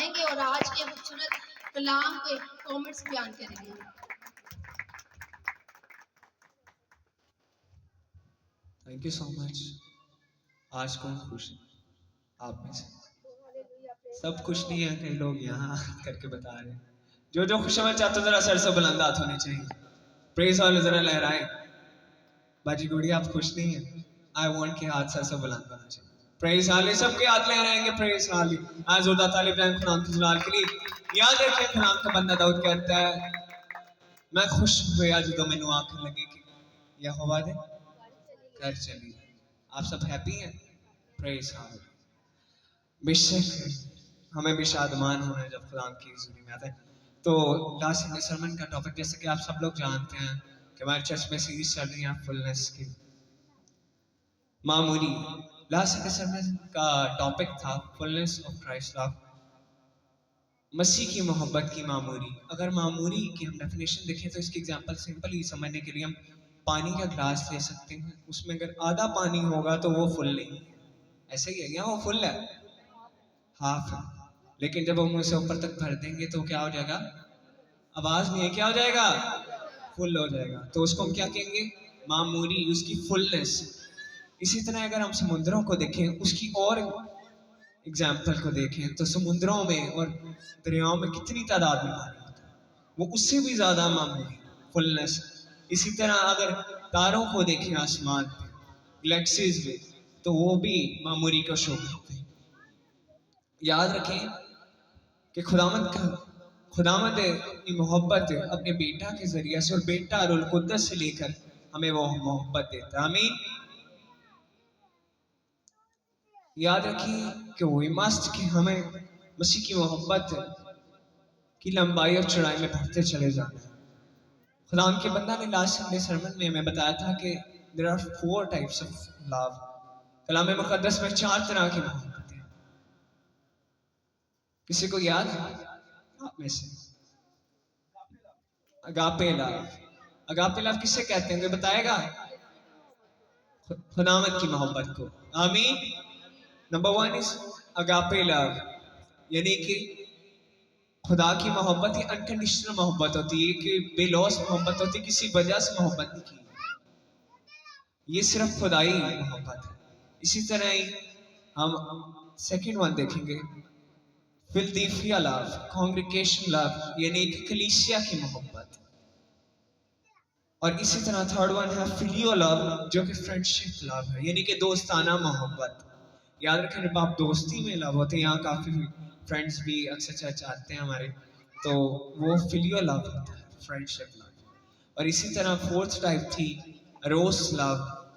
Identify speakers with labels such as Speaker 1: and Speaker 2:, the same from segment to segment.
Speaker 1: آئیں گے اور آج کے خوبصورت کلام کے کامنٹس بیان کریں گے.
Speaker 2: تھینک یو سو مچ. آج کون خوش ہے آپ میں سے؟ سب خوش نہیں ہیں، کئی لوگ یہاں کر کے بتا رہے ہیں. جو خوش ہونا چاہتے ہو ذرا سر سے بلند ہاتھ ہونے چاہیے. پریز والے ذرا لہرائیں. باجی گوڑی آپ خوش نہیں ہیں؟ آئی وانٹ کے ہاتھ سر سے بلند ہونا چاہیے. پریز والے سب کے ہاتھ لہرائیں گے. پریز والے آج زودہ طالب رحم خنام کی جلال کے لیے یاد رکھیں. خنام کا بندہ داؤد کہتا ہے میں خوش ہویا جدو مینوں آنکھ لگے کہ یہوہ دے گھر چلی. آپ سب ہیپی ہیں؟ پریز والے. بے شک ہمیں بھی شادمان ہونا ہے جب کلام کی حضوری میں آتا ہے. تو لاسٹ سنڈے سرمن کا ٹاپک جیسے کہ آپ سب لوگ جانتے ہیں کہ ہمارے چرچ میں سیریز چل رہی ہے فلنس کی معمولی. لاسٹ سنڈے سرمن کا ٹاپک تھا فلنس آف کرائسٹ لو، مسیح کی محبت کی معمولی. اگر معمولی کی ہم ڈیفینیشن دیکھیں تو اس کی ایگزامپل سمپل ہی سمجھنے کے لیے ہم پانی کا گلاس لے سکتے ہیں. اس میں اگر آدھا پانی ہوگا تو وہ فل نہیں ہے، ایسے ہی ہے یا وہ فل ہے؟ ہاف ہے. لیکن جب ہم اسے اوپر تک بھر دیں گے تو کیا ہو جائے گا؟ آواز نہیں ہے، کیا ہو جائے گا؟ فل ہو جائے گا. تو اس کو ہم کیا کہیں گے؟ معمولی، اس کی فلنس. اسی طرح اگر ہم سمندروں کو دیکھیں، اس کی اور اگزامپل کو دیکھیں تو سمندروں میں اور دریاؤں میں کتنی تعداد میں پانی ہوتا ہے، وہ اس سے بھی زیادہ معمولی فلنس. اسی طرح اگر تاروں کو دیکھیں آسمان پہ، گلیکسیز میں، تو وہ بھی معمولی کا شو کرتے ہیں. یاد رکھیں کہ خداوند اپنی محبت اپنے بیٹا کے ذریعے سے اور بیٹا روح القدس سے لے کر ہمیں وہ محبت دیتا ہے. آمین. یاد رکھیں کہ وہ مسٹ کہ ہمیں مسیح کی محبت کی لمبائی اور چڑھائی میں بڑھتے چلے جانا ہے. خدا کے بندہ نے لاسٹ سنڈے سرمن میں ہمیں بتایا تھا کہ there are 4 types of love. کلام مقدس میں 4 طرح کی محبت ہے. کسی کو یاد ہے آپ میں سے؟ اگاپے لو. اگاپے لو کسے کہتے ہیں؟ کوئی بتائے گا؟ خداوند کی محبت کو. آمین. نمبر 1 is اگاپے لو، یعنی کہ خدا کی محبت یہ انکنڈیشنل محبت ہوتی ہے کہ بے لوث محبت ہوتی ہے، کسی وجہ سے محبت نہیں کی، یہ صرف خدائی محبت ہے. اسی طرح ہی ہم سیکنڈ ون دیکھیں گے فلدیفیا لو، کانگریگیشن لو، یعنی کہ کلیسیا کی محبت. اور اسی طرح تھرڈ ون ہے فلیو لو، جو کہ فرینڈشپ لو ہے، یعنی کہ دوستانہ محبت. یاد رکھیں جب آپ دوستی میں لو ہوتے ہیں، یہاں کافی فرینڈس بھی اکثر چرچ آتے ہیں ہمارے، تو وہ فلیو لو ہوتا ہے، فرینڈشپ لو. اور اسی طرح فورتھ ٹائپ تھی روس لو،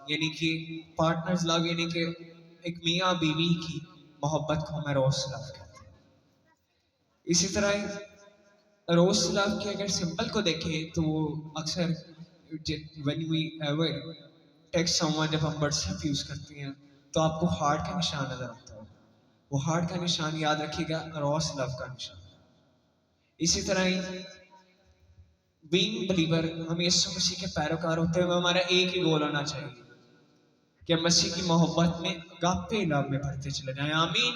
Speaker 2: یعنی کہ پارٹنرز لو، یعنی کہ ایک میاں بیوی کی محبت کو ہمیں روس لو کہتے ہیں. اسی طرح روس لو کے اگر سمبل کو دیکھیں تو وہ اکثر when we ever text someone، جب ہم واٹس ایپ یوز کرتے ہیں تو آپ کو ہارٹ کا نشان نظر آتا ہے. وہ ہارٹ کا نشان یاد رکھیے گا، روس لو کا نشان. اسی طرح ہی بینگ بلیور، ہم یسوع مسیح کے پیروکار ہوتے ہوئے ہمارا ایک ہی گول ہونا چاہیے کہ ہم مسیح کی محبت میں اگاپے لو میں بڑھتے چلے جائیں. آمین.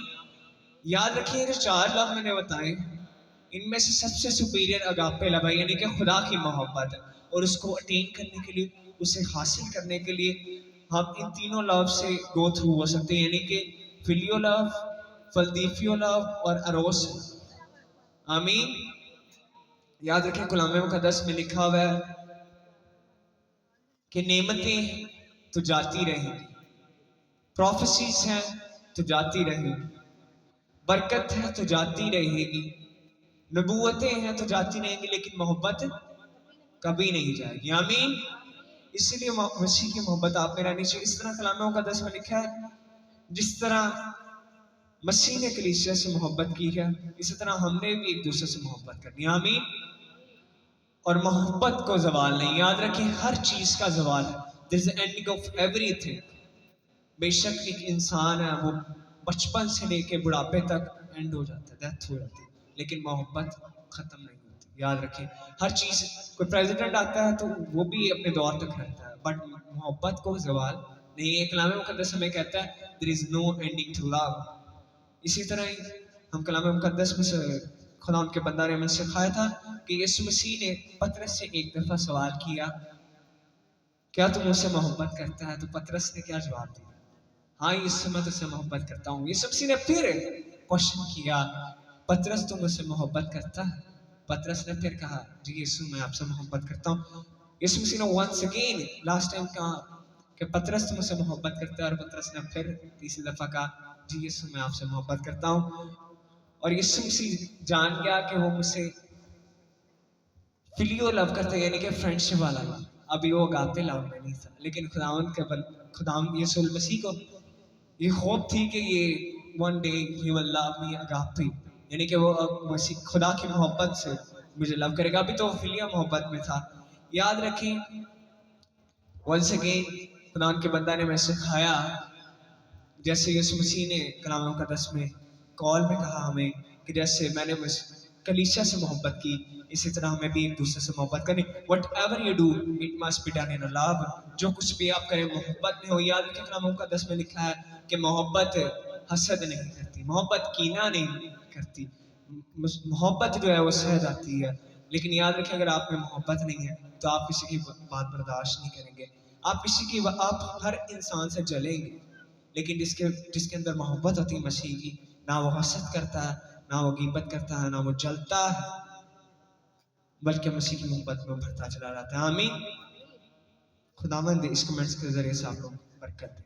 Speaker 2: یاد رکھیے کہ 4 لو میں نے بتائے، ان میں سے سب سے سپیریئر اگاپے لو ہے، یعنی کہ خدا کی محبت ہے. اور اس کو اٹین کرنے کے لیے، اسے حاصل کرنے کے لیے ہم ان تینوں لو سے گو تھرو ہو سکتے ہیں، یعنی کہ فلیو لو، فلدیفیو لو اور اروس. آمین. یاد رکھیں کلام مقدس میں لکھا ہوا ہے کہ نعمتیں تو جاتی رہیں گی، پروفیسیز ہیں تو جاتی رہیں گی، برکت ہے تو جاتی رہے گی، نبوتیں ہیں تو جاتی رہیں گی، لیکن محبت کبھی نہیں جائے گی. آمین. اسی لیے مسیح کی محبت آپ میں رہنی چاہیے. اس طرح کلام مقدس میں لکھا ہے جس طرح مسیح نے کلیسیا سے محبت کی ہے، اسی طرح ہم نے بھی ایک دوسرے سے محبت کرنی. آمین. اور محبت کو زوال نہیں. یاد رکھیں ہر چیز کا زوال ہے. there is the ending of everything. بے شک ایک انسان ہے، وہ بچپن سے لے کے بڑھاپے تک اینڈ ہو جاتا ہے، ڈیتھ ہو جاتی ہے، لیکن محبت ختم نہیں ہوتی. یاد رکھیں ہر چیز، کوئی پریزیڈنٹ آتا ہے تو وہ بھی اپنے دور تک رہتا ہے، بٹ محبت کو زوال نہیں. کلام مقدس ہمیں کہتا ہے there is no ending to love. اسی طرح ہی ہم کلام مقدس میں سے خدا ان کے بندہ نے ہمیں سکھایا تھا کہ یسوع مسیح نے پطرس سے ایک دفعہ سوال کیا کیا تم مجھ سے محبت کرتا ہے؟ تو پطرس نے کیا جواب دیا؟ ہاں یسوع میں تجھ سے محبت کرتا ہوں۔ یسوع مسیح نے پھر کوشچن کیا پطرس تم مجھ سے محبت کرتا ہے؟ پطرس نے پھر کہا جی یسوع میں آپ سے محبت کرتا ہوں۔ یسوع مسیح نے ونس اگین لاسٹ ٹائم کہا کہ پطرس تم مجھ سے محبت کرتا ہے، اور پطرس نے پھر تیسری دفعہ کہا جی یسوع میں آپ سے محبت کرتا ہوں۔ اور یسوع مسیح جان گیا کہ وہ مجھ سے فلیو لو کرتا ہے، یعنی کہ فرینڈشپ والا لو۔ ابھی وہ اگاپے لو میں نہیں تھا، لیکن خداوند یسوع المسیح کو یہ خوف تھی کہ یہ ون ڈے ہی ول لو می اگاپے، یعنی کہ وہ مسیح خدا کی محبت سے مجھے لو کرے گا۔ ابھی تو وہ فلیو محبت میں تھا۔ یاد رکھیں ونس اگین خدا کے بندہ نے میں سکھایا جیسے یسوع مسیح نے کلام مقدس میں کال میں کہا ہمیں کہ جیسے میں نے کلیسیا سے محبت کی اسی طرح ہمیں بھی ایک دوسرے سے محبت کرنی۔ Whatever you do it must be done in love, جو کچھ بھی آپ کریں محبت میں ہو۔ یاد رکھیں کلام مقدس میں لکھا ہے کہ محبت حسد نہیں کرتی، محبت کینہ نہیں کرتی، محبت جو ہے وہ سہ جاتی ہے۔ لیکن یاد رکھیں اگر آپ میں محبت نہیں ہے تو آپ کسی کی بات برداشت نہیں کریں گے، آپ ہر انسان سے جلیں گے۔ لیکن جس کے اندر محبت ہوتی ہے مسیح کی، نہ وہ حسد کرتا ہے، نہ وہ غیبت کرتا ہے، نہ وہ جلتا ہے، بلکہ مسیح کی محبت میں بڑھتا چلا جاتا ہے۔ آمین۔ خداوند اس کمنٹس کے ذریعے سے آپ کو برکت دے۔